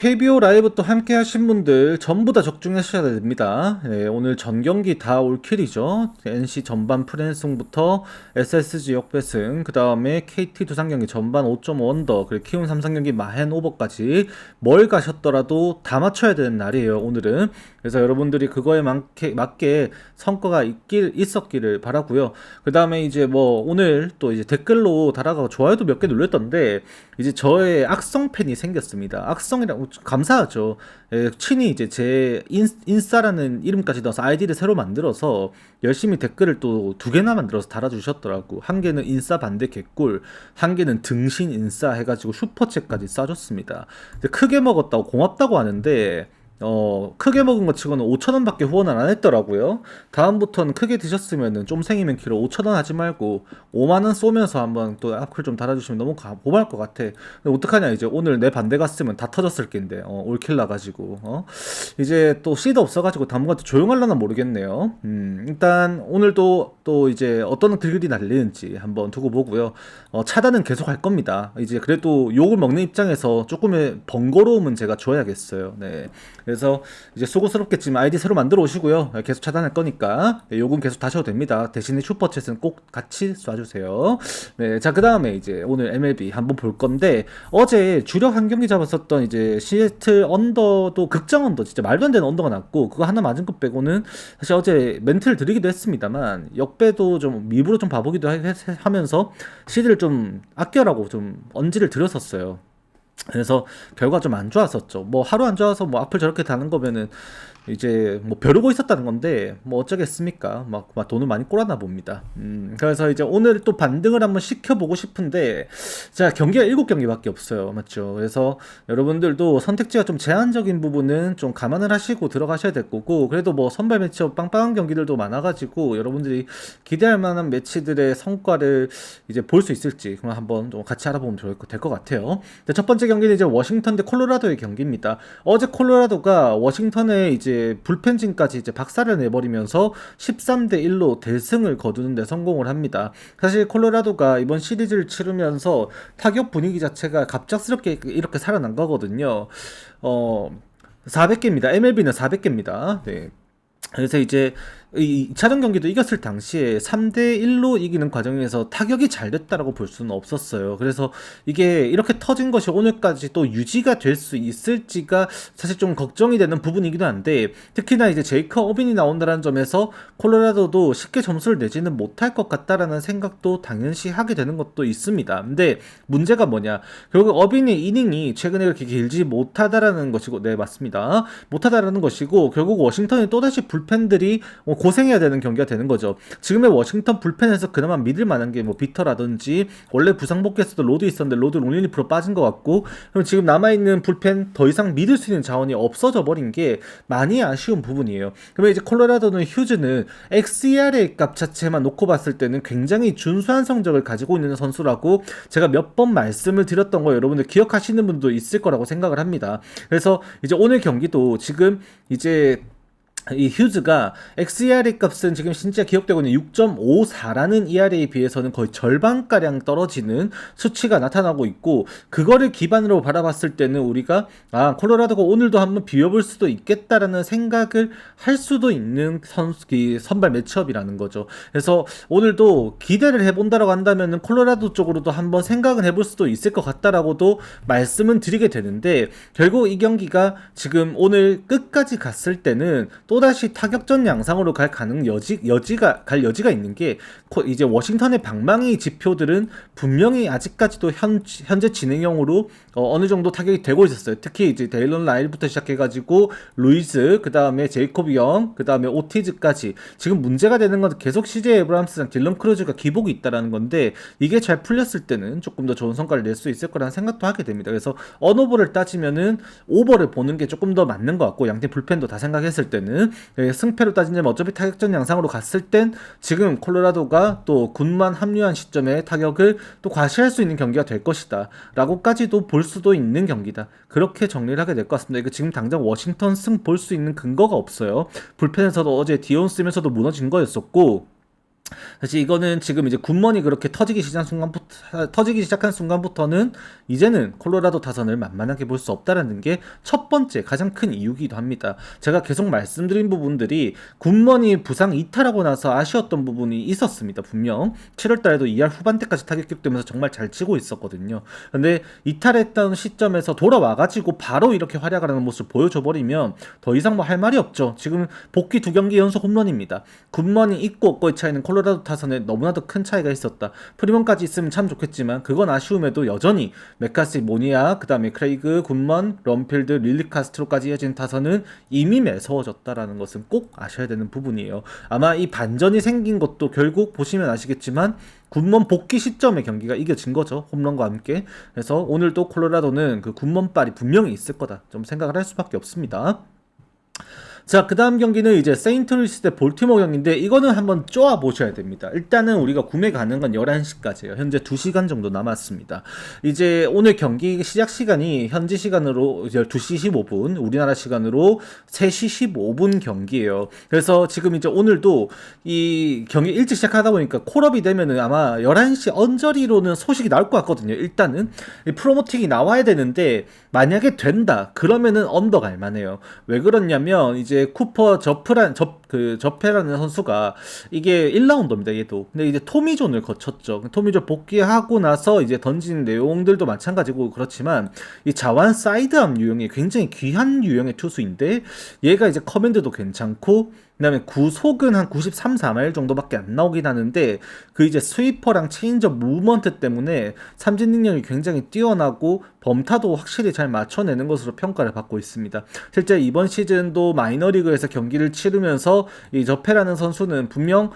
KBO 라이브 또 함께 하신 분들 전부 다 적중하셔야 됩니다. 네, 오늘 전 경기 다 올킬이죠. NC 전반 프랜승부터 SSG 역배승, 그 다음에 KT 두산 경기 전반 5.5 언더, 그리고 키움 삼성 경기 마헨 오버까지 뭘 가셨더라도 다 맞춰야 되는 날이에요, 오늘은. 그래서 여러분들이 그거에 맞게 성과가 있었기를 바라고요. 그 다음에 이제 뭐 오늘 또 이제 댓글로 달아가고 좋아요도 몇 개 눌렸던데 이제 저의 악성 팬이 생겼습니다. 악성이라고 감사하죠. 예, 친히 이제 제 인싸라는 이름까지 넣어서 아이디를 새로 만들어서 열심히 댓글을 또 두 개나 만들어서 달아주셨더라고. 한 개는 인싸 반대 개꿀, 한 개는 등신 인싸 해가지고 슈퍼챗까지 싸줬습니다. 크게 먹었다고 고맙다고 하는데 크게 먹은 것 치고는 5,000원밖에 후원을 안 했더라고요. 다음부터는 크게 드셨으면은 좀 생이면 키로 5,000원 하지 말고 5만원 쏘면서 한번 또 악플 좀 달아주시면 너무 고마울 것 같아. 근데 어떡하냐, 이제 오늘 내 반대 갔으면 다 터졌을 낀데, 올킬 나가지고, 이제 또 씨도 없어가지고 당분간 또 조용할라나 모르겠네요. 일단 오늘도 또 이제 어떤 글들이 날리는지 한번 두고 보고요. 차단은 계속 할 겁니다. 이제 그래도 욕을 먹는 입장에서 조금의 번거로움은 제가 줘야겠어요. 네. 그래서 이제 수고스럽겠지만 아이디 새로 만들어 오시고요. 계속 차단할 거니까 네, 요금 계속 다셔도 됩니다. 대신에 슈퍼챗은 꼭 같이 쏴주세요. 네, 자, 그 다음에 이제 오늘 MLB 한번 볼 건데, 어제 주력 한 경기 잡았었던 이제 시애틀 언더도 극장 언더, 진짜 말도 안 되는 언더가 났고, 그거 하나 맞은 것 빼고는 사실 어제 멘트를 드리기도 했습니다만 역배도 좀 미부로 좀 봐보기도 하면서 시드를 좀 아껴라고 좀 언지를 드렸었어요. 그래서 결과 좀 안 좋았었죠. 뭐 하루 안 좋아서 뭐 악플 저렇게 다는 거면은 이제 뭐 벼르고 있었다는 건데 뭐 어쩌겠습니까? 막 돈을 많이 꼬랐나 봅니다. 그래서 이제 오늘 또 반등을 한번 시켜보고 싶은데, 자, 경기가 7경기밖에 없어요, 맞죠? 그래서 여러분들도 선택지가 좀 제한적인 부분은 좀 감안을 하시고 들어가셔야 될 거고, 그래도 뭐 선발 매치업 빵빵한 경기들도 많아가지고 여러분들이 기대할 만한 매치들의 성과를 이제 볼 수 있을지 그럼 한번 좀 같이 알아보면 될 것 같아요. 첫 번째 경기는 이제 워싱턴 대 콜로라도의 경기입니다. 어제 콜로라도가 워싱턴에 이제 불펜진까지 이제 박살을 내버리면서 13대 1로 대승을 거두는 데 성공을 합니다. 사실 콜로라도가 이번 시리즈를 치르면서 타격 분위기 자체가 갑작스럽게 이렇게 살아난 거거든요. 400개입니다. MLB는 400개입니다. 네. 그래서 이제 이 2차전 경기도 이겼을 당시에 3대1로 이기는 과정에서 타격이 잘 됐다라고 볼 수는 없었어요. 그래서 이게 이렇게 터진 것이 오늘까지 또 유지가 될 수 있을지가 사실 좀 걱정이 되는 부분이기도 한데, 특히나 이제 제이커 어빈이 나온다는 점에서 콜로라도도 쉽게 점수를 내지는 못할 것 같다라는 생각도 당연시 하게 되는 것도 있습니다. 근데 문제가 뭐냐, 결국 어빈의 이닝이 최근에 그렇게 길지 못하다라는 것이고, 네, 맞습니다. 못하다라는 것이고, 결국 워싱턴이 또다시 불펜들이 고생해야 되는 경기가 되는 거죠. 지금의 워싱턴 불펜에서 그나마 믿을 만한 게 뭐 비터라든지, 원래 부상 복귀했어도 로드 있었는데 로드 롱리리프로 빠진 것 같고, 그럼 지금 남아있는 불펜 더 이상 믿을 수 있는 자원이 없어져 버린 게 많이 아쉬운 부분이에요. 그러면 이제 콜로라도는 휴즈는 XERA 값 자체만 놓고 봤을 때는 굉장히 준수한 성적을 가지고 있는 선수라고 제가 몇 번 말씀을 드렸던 거 여러분들 기억하시는 분도 있을 거라고 생각을 합니다. 그래서 이제 오늘 경기도 지금 이제 이 휴즈가 XERA 값은 지금 진짜 기록되고 있는 6.54라는 ERA에 비해서는 거의 절반가량 떨어지는 수치가 나타나고 있고, 그거를 기반으로 바라봤을 때는 우리가 콜로라도가 오늘도 한번 비워볼 수도 있겠다라는 생각을 할 수도 있는 선발 매치업이라는 거죠. 그래서 오늘도 기대를 해본다라고 한다면 콜로라도 쪽으로도 한번 생각은 해볼 수도 있을 것 같다라고도 말씀은 드리게 되는데, 결국 이 경기가 지금 오늘 끝까지 갔을 때는 또다시 타격전 양상으로 갈 여지가 있는 게, 이제 워싱턴의 방망이 지표들은 분명히 아직까지도 현재 진행형으로 어느 정도 타격이 되고 있었어요. 특히 이제 데일런 라일부터 시작해가지고 루이스, 그 다음에 제이콥 영, 그 다음에 오티즈까지 지금 문제가 되는 건 계속 CJ 에브람스랑 딜런 크루즈가 기복이 있다라는 건데, 이게 잘 풀렸을 때는 조금 더 좋은 성과를 낼 수 있을 거라는 생각도 하게 됩니다. 그래서 언오버를 따지면은 오버를 보는 게 조금 더 맞는 것 같고, 양팀 불펜도 다 생각했을 때는 승패로 따지면 어차피 타격전 양상으로 갔을 땐 지금 콜로라도가 또 군만 합류한 시점에 타격을 또 과시할 수 있는 경기가 될 것이다 라고까지도 볼 수도 있는 경기다, 그렇게 정리를 하게 될 것 같습니다. 이거 지금 당장 워싱턴 승 볼 수 있는 근거가 없어요. 불펜에서도 어제 디온 쓰면서도 무너진 거였었고, 사실 이거는 지금 이제 굿먼이 그렇게 터지기 시작한 순간부터는 이제는 콜로라도 타선을 만만하게 볼 수 없다라는 게 첫 번째 가장 큰 이유기도 합니다. 제가 계속 말씀드린 부분들이 굿먼이 부상 이탈하고 나서 아쉬웠던 부분이 있었습니다. 분명 7월 달에도 2할 후반대까지 타격격되면서 정말 잘 치고 있었거든요. 근데 이탈했던 시점에서 돌아와가지고 바로 이렇게 활약을 하는 모습을 보여줘 버리면 더 이상 뭐 할 말이 없죠. 지금 복귀 2경기 연속 홈런입니다. 굿먼이 있고 없고의 차이는 콜로라도 타선에 너무나도 큰 차이가 있었다. 프리먼까지 있으면 참 좋겠지만 그건 아쉬움에도 여전히 메카시, 모니아, 그 다음에 크레이그, 굿먼, 럼필드, 릴리 카스트로까지 이어진 타선은 이미 매서워졌다라는 것은 꼭 아셔야 되는 부분이에요. 아마 이 반전이 생긴 것도 결국 보시면 아시겠지만 굿먼 복귀 시점에 경기가 이겨진 거죠. 홈런과 함께. 그래서 오늘도 콜로라도는 그 굿먼빨이 분명히 있을 거다. 좀 생각을 할 수밖에 없습니다. 자, 그 다음 경기는 이제 세인트루이스 대 볼티모어 경기인데 이거는 한번 쪼아 보셔야 됩니다. 일단은 우리가 구매 가능한 11시까지예요. 현재 2시간 정도 남았습니다. 이제 오늘 경기 시작 시간이 현지 시간으로 이제 2시 15분, 우리나라 시간으로 3시 15분 경기예요. 그래서 지금 이제 오늘도 이 경기 일찍 시작하다 보니까 콜업이 되면은 아마 11시 언저리로는 소식이 나올 것 같거든요. 일단은 이 프로모팅이 나와야 되는데 만약에 된다 그러면은 언더 갈만해요. 왜 그렇냐면 이제 쿠퍼 저페라는 선수가 이게 1라운더입니다. 얘도. 근데 이제 토미존을 거쳤죠. 토미존 복귀하고 나서 이제 던진 내용들도 마찬가지고 그렇지만 이 자완 사이드암 유형이 굉장히 귀한 유형의 투수인데 얘가 이제 커맨드도 괜찮고 그다음에 구속은 한 93, 4마일 정도밖에 안 나오긴 하는데 그 이제 스위퍼랑 체인저 무브먼트 때문에 삼진 능력이 굉장히 뛰어나고 범타도 확실히 잘 맞춰내는 것으로 평가를 받고 있습니다. 실제 이번 시즌도 마이너리그에서 경기를 치르면서 이 저페라는 선수는 분명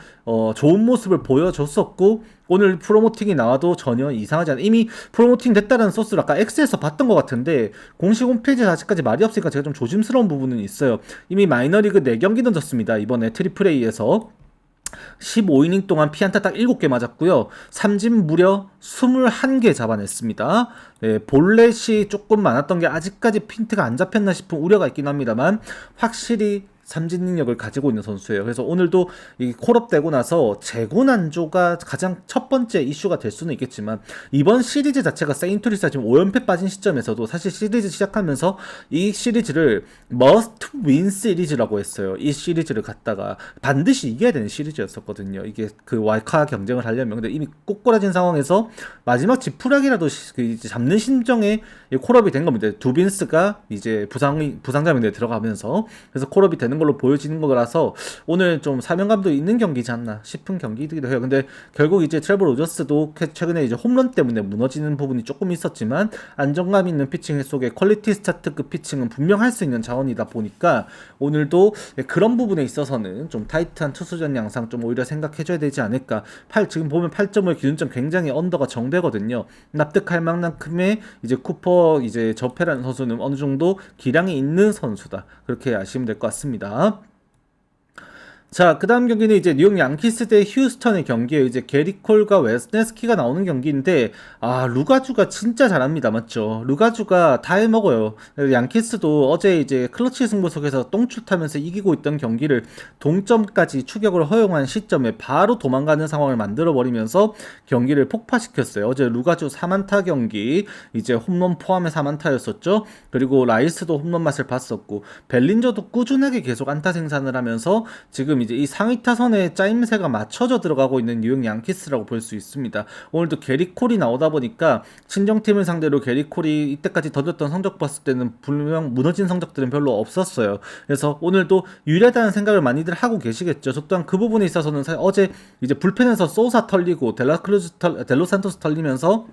좋은 모습을 보여줬었고 오늘 프로모팅이 나와도 전혀 이상하지 않아. 이미 프로모팅 됐다는 소스를 아까 X에서 봤던 것 같은데 공식 홈페이지에 아직까지 말이 없으니까 제가 좀 조심스러운 부분은 있어요. 이미 마이너리그 4경기 던졌습니다. 이번에 트리플 A에서 15이닝 동안 피안타 딱 7개 맞았고요. 삼진 무려 21개 잡아냈습니다. 네, 볼넷이 조금 많았던 게 아직까지 핀트가 안 잡혔나 싶은 우려가 있긴 합니다만 확실히 삼진 능력을 가지고 있는 선수예요. 그래서 오늘도 이 콜업되고 나서 재고 난조가 가장 첫 번째 이슈가 될 수는 있겠지만 이번 시리즈 자체가 세인트루이스가 지금 5연패 빠진 시점에서도 사실 시리즈 시작하면서 이 시리즈를 머스트 윈 시리즈라고 했어요. 이 시리즈를 갖다가 반드시 이겨야 되는 시리즈였었거든요. 이게 그 와이카 경쟁을 하려면 근데 이미 꼬꾸라진 상황에서 마지막 지푸라기라도 이제 잡는 심정에 콜업이 된 겁니다. 두빈스가 이제 부상자명대에 들어가면서 그래서 콜업이 되는 걸로 보여지는 거라서 오늘 좀 사명감도 있는 경기지 않나 싶은 경기이기도 해요. 근데 결국 이제 트레버 로저스도 최근에 이제 홈런 때문에 무너지는 부분이 조금 있었지만 안정감 있는 피칭 속에 퀄리티 스타트급 피칭은 분명 할 수 있는 자원이다 보니까 오늘도 그런 부분에 있어서는 좀 타이트한 투수전 양상 좀 오히려 생각해줘야 되지 않을까. 지금 보면 8.5의 기준점 굉장히 언더가 정배거든요. 납득할 만큼의 이제 쿠퍼 이제 저페라는 선수는 어느 정도 기량이 있는 선수다. 그렇게 아시면 될 것 같습니다. 자, 그 다음 경기는 이제 뉴욕 양키스 대 휴스턴의 경기예요. 이제 게리콜과 웨스네스키가 나오는 경기인데 루가주가 진짜 잘합니다. 맞죠? 루가주가 다 해먹어요. 양키스도 어제 이제 클러치 승부속에서 똥줄 타면서 이기고 있던 경기를 동점까지 추격을 허용한 시점에 바로 도망가는 상황을 만들어버리면서 경기를 폭파시켰어요. 어제 루가주 4만타 경기 이제 홈런 포함의 4만타였었죠. 그리고 라이스도 홈런 맛을 봤었고 벨린저도 꾸준하게 계속 안타 생산을 하면서 지금 이제 이 상위 타선의 짜임새가 맞춰져 들어가고 있는 뉴욕 양키스라고 볼 수 있습니다. 오늘도 게리콜이 나오다 보니까 친정팀을 상대로 게리콜이 이때까지 던졌던 성적 봤을 때는 분명 무너진 성적들은 별로 없었어요. 그래서 오늘도 유리하다는 생각을 많이들 하고 계시겠죠. 저 또한 그 부분에 있어서는 사실 어제 이제 불펜에서 소사 털리고 델로산토스 털리면서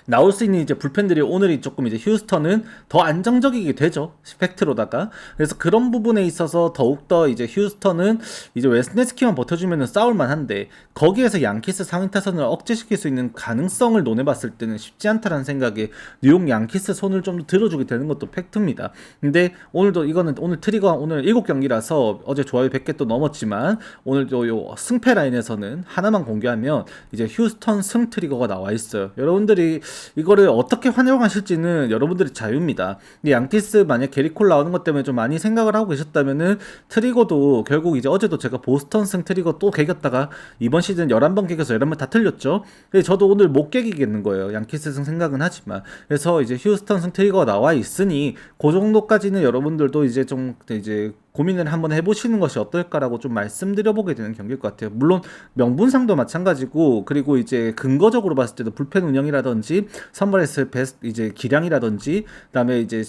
나올 수 있는 이제 불펜들이 오늘이 조금 이제 휴스턴은 더 안정적이게 되죠. 팩트로다가. 그래서 그런 부분에 있어서 더욱더 이제 휴스턴은 이제 웨스네스키만 버텨주면 싸울만 한데 거기에서 양키스 상위 타선을 억제시킬 수 있는 가능성을 논해봤을 때는 쉽지 않다라는 생각에 뉴욕 양키스 손을 좀 더 들어주게 되는 것도 팩트입니다. 근데 오늘도 이거는 오늘 트리거 오늘 7경기라서 어제 좋아요 100개 또 넘었지만 오늘도 요 승패 라인에서는 하나만 공개하면 이제 휴스턴 승 트리거가 나와 있어요. 여러분들이 근데 이거를 어떻게 활용하실지는 여러분들의 자유입니다. 근데 양키스 만약 게리콜 나오는 것 때문에 좀 많이 생각을 하고 계셨다면은 트리거도 결국 이제 어제도 제가 보스턴승 트리거 또 개겼다가 이번 시즌 11번 개겨서 11번 다 틀렸죠. 그래서 저도 오늘 못 개기겠는 거예요. 양키스승 생각은 하지만. 그래서 이제 휴스턴승 트리거가 나와 있으니 그 정도까지는 여러분들도 이제 좀 이제 고민을 한번 해보시는 것이 어떨까라고 좀 말씀드려보게 되는 경기일 것 같아요. 물론 명분상도 마찬가지고, 그리고 이제 근거적으로 봤을 때도 불펜 운영이라든지 선발에서 베스트 이제 기량이라든지, 그다음에 이제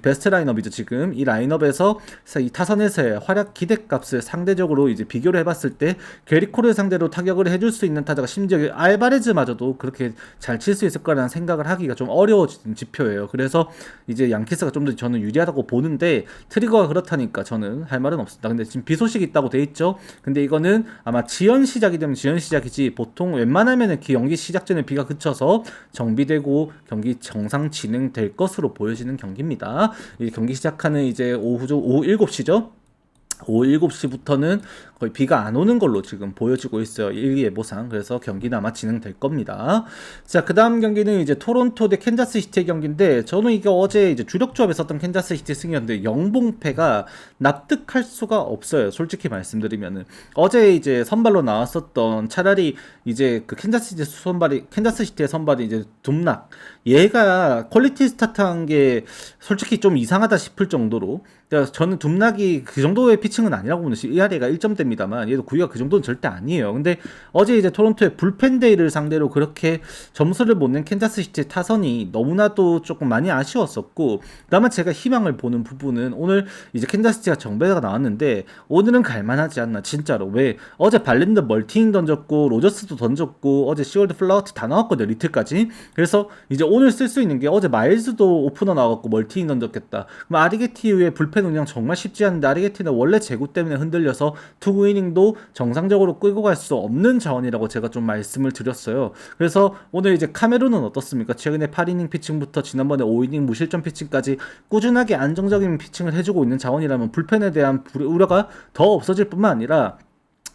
베스트 라인업이죠. 지금 이 라인업에서 이 타선에서의 활약 기대값을 상대적으로 이제 비교를 해봤을 때 게리코를 상대로 타격을 해줄 수 있는 타자가 심지어 알바레즈마저도 그렇게 잘 칠 수 있을 거라는 생각을 하기가 좀 어려워진 지표예요. 그래서 이제 양키스가 좀 더 저는 유리하다고 보는데, 트리거가 그렇다니까 저는 할 말은 없습니다. 근데 지금 비 소식이 있다고 돼 있죠. 근데 이거는 아마 지연 시작이 되면 지연 시작이지, 보통 웬만하면은 경기 시작 전에 비가 그쳐서 정비되고 경기 정상 진행될 것으로 보여지는 경기입니다. 이 경기 시작하는 이제 오후 7시죠. 오후 7시부터는 거의 비가 안 오는 걸로 지금 보여지고 있어요. 일기예보상. 그래서 경기는 아마 진행될 겁니다. 자, 그 다음 경기는 이제 토론토 대 캔자스시티의 경기인데, 저는 이게 어제 이제 주력 조합에 썼던 캔자스시티 승이었는데 영봉패가 납득할 수가 없어요. 솔직히 말씀드리면은. 어제 이제 선발로 나왔었던, 차라리 이제 그 캔자스시티의 선발이 이제 둠락. 얘가 퀄리티 스타트한 게 솔직히 좀 이상하다 싶을 정도로, 그러니까 저는 둠락이 그 정도의 피칭은 아니라고 보는, ERA가 1점대입니다만 얘도 구위가 그 정도는 절대 아니에요. 근데 어제 이제 토론토의 불펜데이를 상대로 그렇게 점수를 못 낸 캔자스시티 타선이 너무나도 조금 많이 아쉬웠었고, 다만 제가 희망을 보는 부분은 오늘 이제 캔자스시티가 정배가 나왔는데 오늘은 갈만하지 않나 진짜로. 왜 어제 발렌더 멀티잉 던졌고 로저스도 던졌고 어제 시월드 플라워트 다 나왔거든요, 리틀까지. 그래서 이제 오늘 쓸 수 있는 게, 어제 마일즈도 오프너 나왔고 멀티잉 던졌겠다. 그럼 아리게티의 불펜 운영 정말 쉽지 않은데, 아리게티는 원래 재구 때문에 흔들려서 투구 이닝도 정상적으로 끌고 갈 수 없는 자원이라고 제가 좀 말씀을 드렸어요. 그래서 오늘 이제 카메룬은 어떻습니까? 최근에 8이닝 피칭부터 지난번에 5이닝 무실점 피칭까지 꾸준하게 안정적인 피칭을 해주고 있는 자원이라면 불펜에 대한 우려가 더 없어질 뿐만 아니라,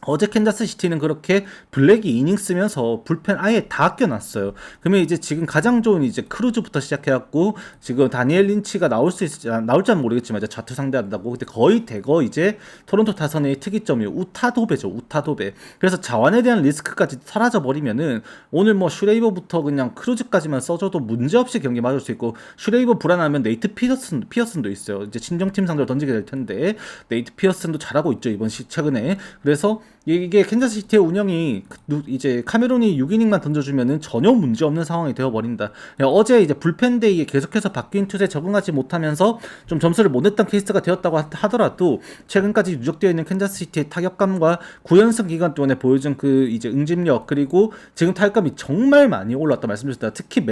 어제 캔자스시티는 그렇게 블랙이 이닝 쓰면서 불펜 아예 다 아껴놨어요. 그러면 이제 지금 가장 좋은 이제 크루즈부터 시작해갖고 지금 다니엘 린치가 나올지는 모르겠지만 이제 좌투 상대한다고. 근데 거의 대거 이제 토론토 타선의 특이점이 우타도베죠. 우타도베. 그래서 자원에 대한 리스크까지 사라져 버리면은 오늘 뭐 슈레이버부터 그냥 크루즈까지만 써줘도 문제없이 경기 맞을 수 있고, 슈레이버 불안하면 네이트 피어슨도 있어요. 이제 친정팀 상대로 던지게 될 텐데 네이트 피어슨도 잘하고 있죠, 이번 최근에. 그래서 이게 캔자스시티의 운영이 이제 카메론이 6이닝만 던져주면은 전혀 문제없는 상황이 되어버린다. 어제 이제 불펜데이에 계속해서 바뀐 투수에 적응하지 못하면서 좀 점수를 못 냈던 케이스가 되었다고 하더라도, 최근까지 누적되어 있는 캔자스시티의 타격감과 9연승 기간 동안에 보여준 그 이제 응집력, 그리고 지금 타격감이 정말 많이 올랐다 말씀드렸다. 특히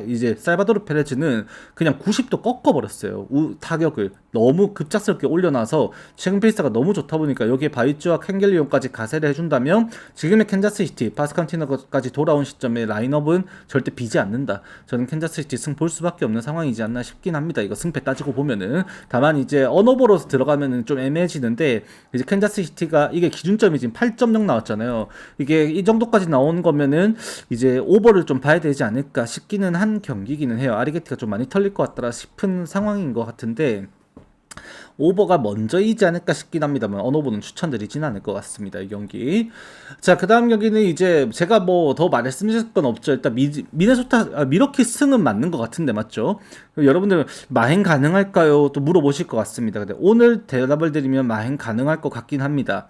이제 살바도르 페레즈는 그냥 90도 꺾어버렸어요. 타격을 너무 급작스럽게 올려놔서 최근 페이스가 너무 좋다 보니까, 여기에 바이츠와 캥겔리온까지 가세를 해준다면 지금의 캔자스시티 파스칸티너까지 돌아온 시점에 라인업은 절대 비지 않는다. 저는 캔자스시티 승 볼 수밖에 없는 상황이지 않나 싶긴 합니다. 이거 승패 따지고 보면은. 다만 이제 언오버로 들어가면은 좀 애매해지는데, 이제 캔자스시티가 이게 기준점이 지금 8.0 나왔잖아요. 이게 이 정도까지 나온 거면은 이제 오버를 좀 봐야 되지 않을까 싶기는 한 경기기는 해요. 아리게티가 좀 많이 털릴 것 같더라 싶은 상황인 것 같은데, 오버가 먼저이지 않을까 싶긴 합니다만 언오버는 추천드리진 않을 것 같습니다, 이 경기. 자, 그 다음 경기는 이제 제가 뭐 더 말씀드릴 건 없죠. 일단 미러키 승은 맞는 것 같은데, 맞죠? 여러분들 마행 가능할까요? 또 물어보실 것 같습니다. 근데 오늘 대답을 드리면 마행 가능할 것 같긴 합니다.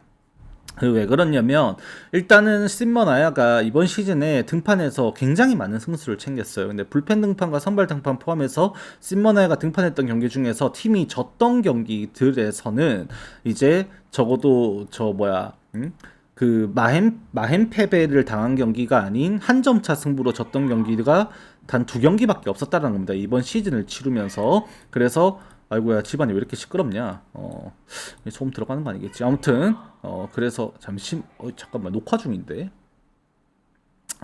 왜 그러냐면, 일단은 심머나야가 이번 시즌에 등판에서 굉장히 많은 승수를 챙겼어요. 근데 불펜 등판과 선발 등판 포함해서 심머나야가 등판했던 경기 중에서 팀이 졌던 경기들에서는 이제 적어도 그 마헨 패배를 당한 경기가 아닌 한 점 차 승부로 졌던 경기가 단 2경기밖에 없었다는 겁니다, 이번 시즌을 치르면서. 그래서 아이고야, 집안이 왜 이렇게 시끄럽냐. 소음 들어가는 거 아니겠지. 아무튼 그래서 잠깐만, 녹화 중인데.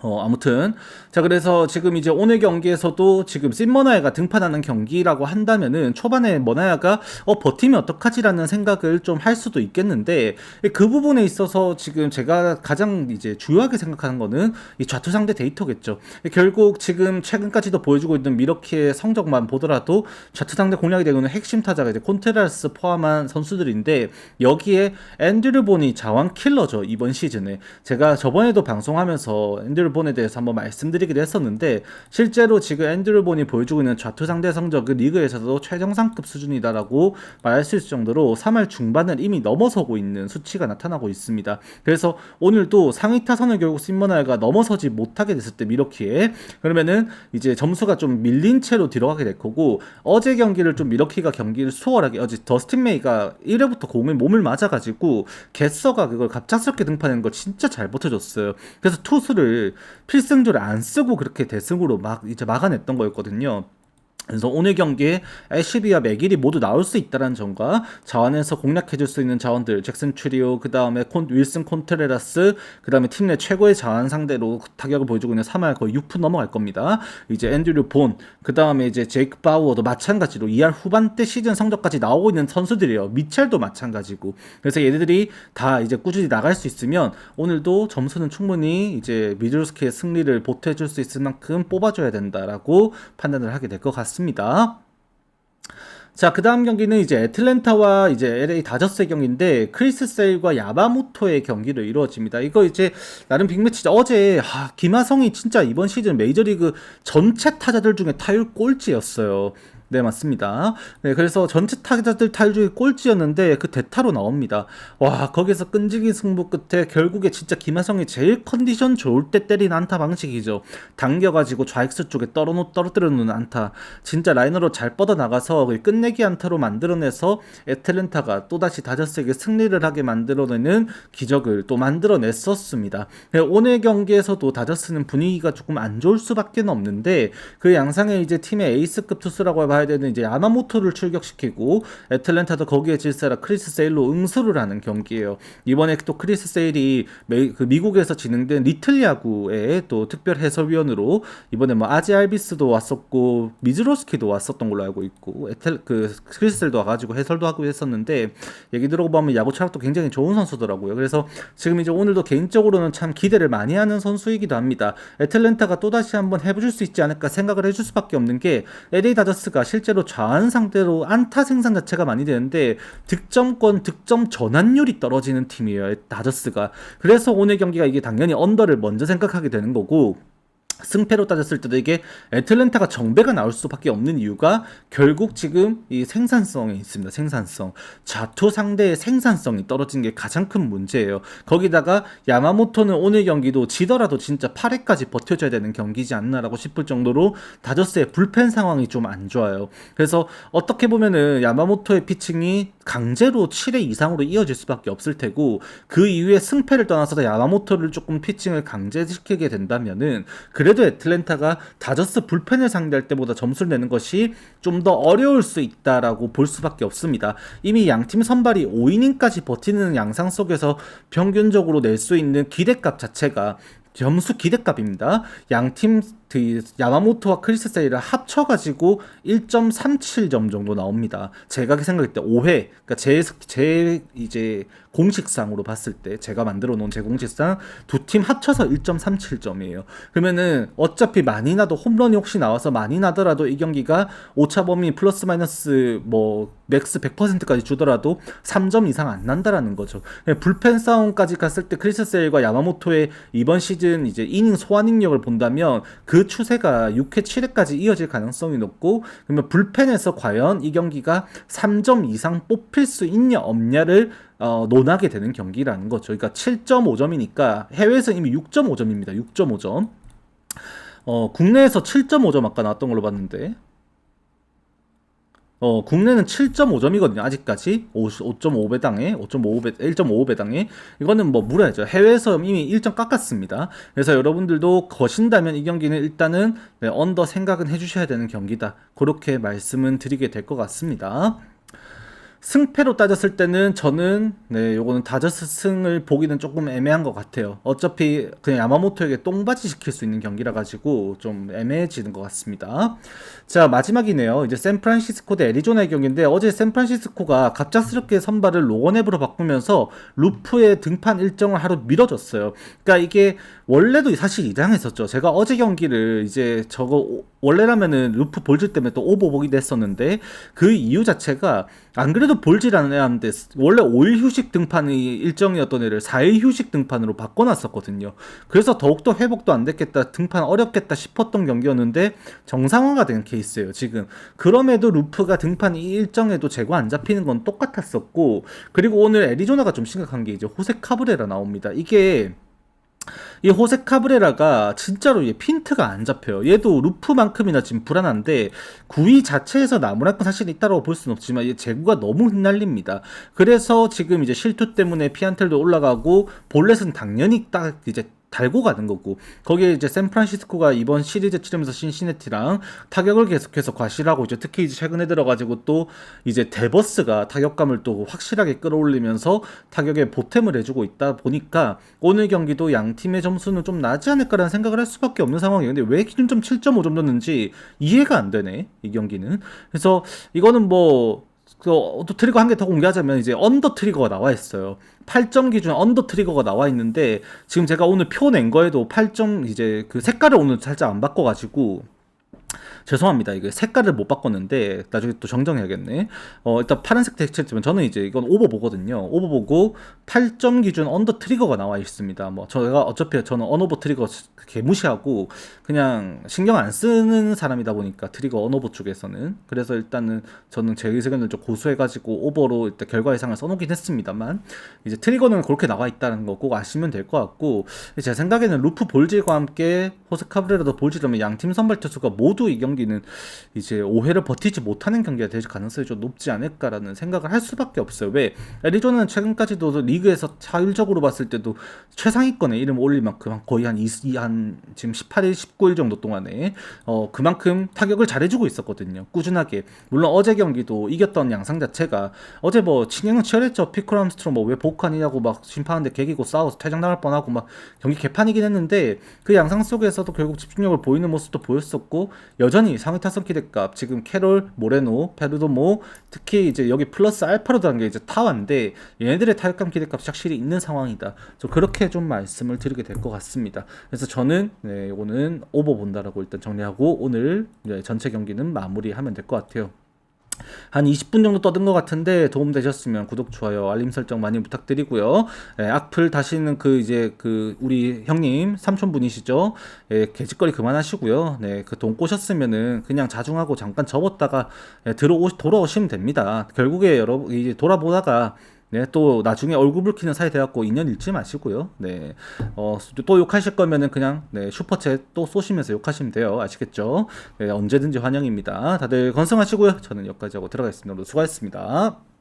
아무튼 자 그래서 지금 이제 오늘 경기에서도 지금 씹머나야가 등판하는 경기라고 한다면은 초반에 머나야가 버티면 어떡하지라는 생각을 좀 할 수도 있겠는데 그 부분에 있어서 지금 제가 가장 이제 주요하게 생각하는 거는 이 좌투 상대 데이터겠죠. 결국 지금 최근까지도 보여주고 있는 미러키의 성적만 보더라도 좌투 상대 공략이 되고 있는 핵심 타자가 이제 콘트라스 포함한 선수들인데 여기에 앤드류 본이 자완 킬러죠. 이번 시즌에 제가 저번에도 방송하면서 앤드류 본에 대해서 한번 말씀드리기도 했었는데 실제로 지금 앤드류 본이 보여주고 있는 좌투 상대 성적은 리그에서도 최정상급 수준이다라고 말할 수 있을 정도로 3할 중반을 이미 넘어서고 있는 수치가 나타나고 있습니다. 그래서 오늘도 상위 타선을 결국 심머나이가 넘어서지 못하게 됐을 때 미러키에 그러면은 이제 점수가 좀 밀린 채로 들어가게 될 거고 어제 경기를 좀 미러키가 경기를 수월하게 어제 더스틴 메이가 1회부터 공에 몸을 맞아가지고 게서가 그걸 갑작스럽게 등판하는 걸 진짜 잘 버텨줬어요. 그래서 투수를 필승조를 안 쓰고 그렇게 대승으로 막 이제 막아냈던 거였거든요. 그래서 오늘 경기에 애쉬비와 맥일이 모두 나올 수 있다는 점과 자원에서 공략해줄 수 있는 자원들 잭슨 추리오 그 다음에 윌슨 콘트레라스 그 다음에 팀 내 최고의 자원 상대로 타격을 보여주고 있는 3할 거의 6푼 넘어갈 겁니다. 이제 앤드류 본 그 다음에 이제 제이크 바우어도 마찬가지로 2할 후반대 시즌 성적까지 나오고 있는 선수들이에요. 미첼도 마찬가지고 그래서 얘네들이 다 이제 꾸준히 나갈 수 있으면 오늘도 점수는 충분히 이제 미들스키의 승리를 보태줄 수 있을 만큼 뽑아줘야 된다라고 판단을 하게 될 것 같습니다. 자, 그 다음 경기는 이제 애틀랜타와 이제 LA 다저스의 경기인데 크리스 세일과 야마모토의 경기로 이루어집니다. 이거 이제 나름 빅매치죠. 어제 김하성이 진짜 이번 시즌 메이저리그 전체 타자들 중에 타율 꼴찌였어요. 네, 맞습니다. 네, 그래서 전체 타자들 타율 중에 꼴찌였는데 그 대타로 나옵니다. 와, 거기서 끈질긴 승부 끝에 결국에 진짜 김하성이 제일 컨디션 좋을 때 때린 안타 방식이죠. 당겨가지고 좌익수 쪽에 떨어뜨려 놓는 안타. 진짜 라이너로 잘 뻗어나가서 끝내기 안타로 만들어내서 애틀랜타가 또다시 다저스에게 승리를 하게 만들어내는 기적을 또 만들어냈었습니다. 오늘 경기에서도 다저스는 분위기가 조금 안 좋을 수밖에 없는데 그 양상에 이제 팀의 에이스급 투수라고 봐야 되는 이제 야마모토를 출격시키고 애틀랜타도 거기에 질세라 크리스 세일로 응수를 하는 경기예요. 이번에 또 크리스 세일이 그 미국에서 진행된 리틀 야구의 또 특별 해설위원으로 이번에 뭐 아지 알비스도 왔었고 미즈로스키도 왔었던 걸로 알고 있고 그 크리스 세일도 와가지고 해설도 하고 했었는데 얘기 들어보면 야구 철학도 굉장히 좋은 선수더라고요. 그래서 지금 이제 오늘도 개인적으로는 참 기대를 많이 하는 선수이기도 합니다. 애틀랜타가 또다시 한번 해볼 수 있지 않을까 생각을 해줄 수밖에 없는 게 LA 다저스가 실제로 좌완 상대로 안타 생산 자체가 많이 되는데 득점권, 득점 전환율이 떨어지는 팀이에요. 다저스가. 그래서 오늘 경기가 이게 당연히 언더를 먼저 생각하게 되는 거고 승패로 따졌을 때도 이게 애틀랜타가 정배가 나올 수밖에 없는 이유가 결국 지금 이 생산성에 있습니다. 생산성. 좌투 상대의 생산성이 떨어진 게 가장 큰 문제예요. 거기다가 야마모토는 오늘 경기도 지더라도 진짜 8회까지 버텨줘야 되는 경기지 않나라고 싶을 정도로 다저스의 불펜 상황이 좀 안 좋아요. 그래서 어떻게 보면은 야마모토의 피칭이 강제로 7회 이상으로 이어질 수밖에 없을 테고 그 이후에 승패를 떠나서 야마모토를 조금 피칭을 강제시키게 된다면은 그래도 애틀랜타가 다저스 불펜을 상대할 때보다 점수를 내는 것이 좀 더 어려울 수 있다라고 볼 수밖에 없습니다. 이미 양팀 선발이 5이닝까지 버티는 양상 속에서 평균적으로 낼 수 있는 기대값 자체가 점수 기대값입니다. 양팀 야마모토와 크리스 세일을 합쳐가지고 1.37점 정도 나옵니다. 제가 생각할 때 5회, 그러니까 제 이제 공식상으로 봤을 때 제가 만들어 놓은 제 공식상 두 팀 합쳐서 1.37점이에요. 그러면은 어차피 많이 나도 홈런이 혹시 나와서 많이 나더라도 이 경기가 오차 범위 플러스 마이너스 뭐 맥스 100%까지 주더라도 3점 이상 안 난다라는 거죠. 불펜 싸움까지 갔을 때 크리스 세일과 야마모토의 이번 시즌 이제 이닝 소화 능력을 본다면 그 추세가 6회, 7회까지 이어질 가능성이 높고 그러면 불펜에서 과연 이 경기가 3점 이상 뽑힐 수 있냐 없냐를 논하게 되는 경기라는 거죠. 그러니까 7.5점이니까 해외에서 이미 6.5점입니다. 6.5점. 국내에서 7.5점 아까 나왔던 걸로 봤는데 국내는 7.5점이거든요. 아직까지 5.5배당에 1.55배당에 이거는 뭐 물어야죠. 해외에서 이미 1점 깎았습니다. 그래서 여러분들도 거신다면 이 경기는 일단은 언더 생각은 해주셔야 되는 경기다. 그렇게 말씀은 드리게 될 것 같습니다. 승패로 따졌을 때는 저는 요거는 다저스 승을 보기는 조금 애매한 것 같아요. 어차피 그냥 야마모토에게 똥바지 시킬 수 있는 경기라 가지고 좀 애매해지는 것 같습니다. 자, 마지막이네요. 이제 샌프란시스코 대 애리조나의 경기인데 어제 샌프란시스코가 갑작스럽게 선발을 로건앱으로 바꾸면서 루프의 등판 일정을 하루 미뤄졌어요. 그러니까 이게 원래도 사실 이상했었죠. 제가 어제 경기를 이제 저거 원래라면은 루프 볼질 때문에 또 오버보기도 했었는데 그 이유 자체가 안 그래도 볼질하는 애한테 원래 5일 휴식 등판이 일정이었던 애를 4일 휴식 등판으로 바꿔놨었거든요. 그래서 더욱더 회복도 안 됐겠다, 등판 어렵겠다 싶었던 경기였는데 정상화가 된 케이스예요 지금. 그럼에도 루프가 등판 이 일정에도 제거 안 잡히는 건 똑같았었고, 그리고 오늘 애리조나가 좀 심각한 게 이제 호세 카브레라 나옵니다. 이게 이 호세 카브레라가 진짜로 얘 핀트가 안 잡혀요. 얘도 루프만큼이나 지금 불안한데 구위 자체에서 나무랄 건 사실 있다고 볼 수는 없지만 얘 제구가 너무 흩날립니다. 그래서 지금 이제 실투 때문에 피안텔도 올라가고 볼넷은 당연히 딱 이제 달고 가는 거고, 거기에 이제 샌프란시스코가 이번 시리즈 치르면서 신시내티랑 타격을 계속해서 과시하고 이제 특히 이제 최근에 들어가지고 또 이제 데버스가 타격감을 또 확실하게 끌어올리면서 타격에 보탬을 해주고 있다 보니까 오늘 경기도 양 팀의 점수는 좀 나지 않을까라는 생각을 할 수밖에 없는 상황이에요. 근데 왜 기준점 7.5점 줬는지 이해가 안 되네, 이 경기는. 그래서 이거는 뭐 또 트리거 한 개 더 공개하자면 이제 언더 트리거가 나와 있어요. 8점 기준 언더 트리거가 나와 있는데 지금 제가 오늘 표 낸 거에도 8점 이제 그 색깔을 오늘 살짝 안 바꿔가지고 죄송합니다. 이게 색깔을 못 바꿨는데 나중에 또 정정해야겠네. 일단 파란색 텍스트면 저는 이제 이건 오버보거든요. 오버보고 8점 기준 언더 트리거가 나와 있습니다. 뭐 제가 어차피 저는 언오버 트리거 개무시하고 그냥 신경 안 쓰는 사람이다 보니까 트리거 언오버 쪽에서는, 그래서 일단은 저는 제 의견을 좀 고수해가지고 오버로 일단 결과 예상을 써놓긴 했습니다만 이제 트리거는 그렇게 나와 있다는 거 꼭 아시면 될 것 같고, 제 생각에는 루프 볼질과 함께 호스카브레라도 볼질하면 양팀 선발 투수가 모두 이 경기는 이제 5회를 버티지 못하는 경기가 될 가능성이 좀 높지 않을까라는 생각을 할 수밖에 없어요. 왜? 애리조나는 최근까지도 리그에서 자율적으로 봤을 때도 최상위권에 이름 올릴 만큼 거의 한 지금 18일, 19일 정도 동안에 그만큼 타격을 잘해주고 있었거든요. 꾸준하게. 물론 어제 경기도 이겼던 양상 자체가 어제 뭐 진행은 치열했죠. 피콜 암스트롱 뭐 왜 복하느냐고 막 심판한테 개기고 싸워서 퇴장당할 뻔하고 막 경기 개판이긴 했는데 그 양상 속에서도 결국 집중력을 보이는 모습도 보였었고, 여전히 상위 타선 기대값 지금 캐롤, 모레노, 페르도모, 특히 이제 여기 플러스 알파로 들어간 게 이제 타와인데 얘네들의 타격감 기대값이 확실히 있는 상황이다. 그렇게 좀 말씀을 드리게 될 것 같습니다. 그래서 저는 이거는 오버 본다라고 일단 정리하고 오늘 전체 경기는 마무리하면 될 것 같아요. 한 20분 정도 떠든 것 같은데 도움 되셨으면 구독, 좋아요, 알림 설정 많이 부탁드리고요. 악플 다시는 그 이제 그 우리 형님 삼촌분이시죠? 개짓거리 그만하시고요. 그 돈 꼬셨으면은 그냥 자중하고 잠깐 접었다가 돌아오시면 됩니다. 결국에 여러분 이제 돌아보다가 또 나중에 얼굴 붉히는 사이 돼갖고 인연 잃지 마시고요. 또 욕하실 거면은 그냥 슈퍼챗 또 쏘시면서 욕하시면 돼요. 아시겠죠? 언제든지 환영입니다. 다들 건승하시고요. 저는 여기까지 하고 들어가겠습니다. 수고하셨습니다.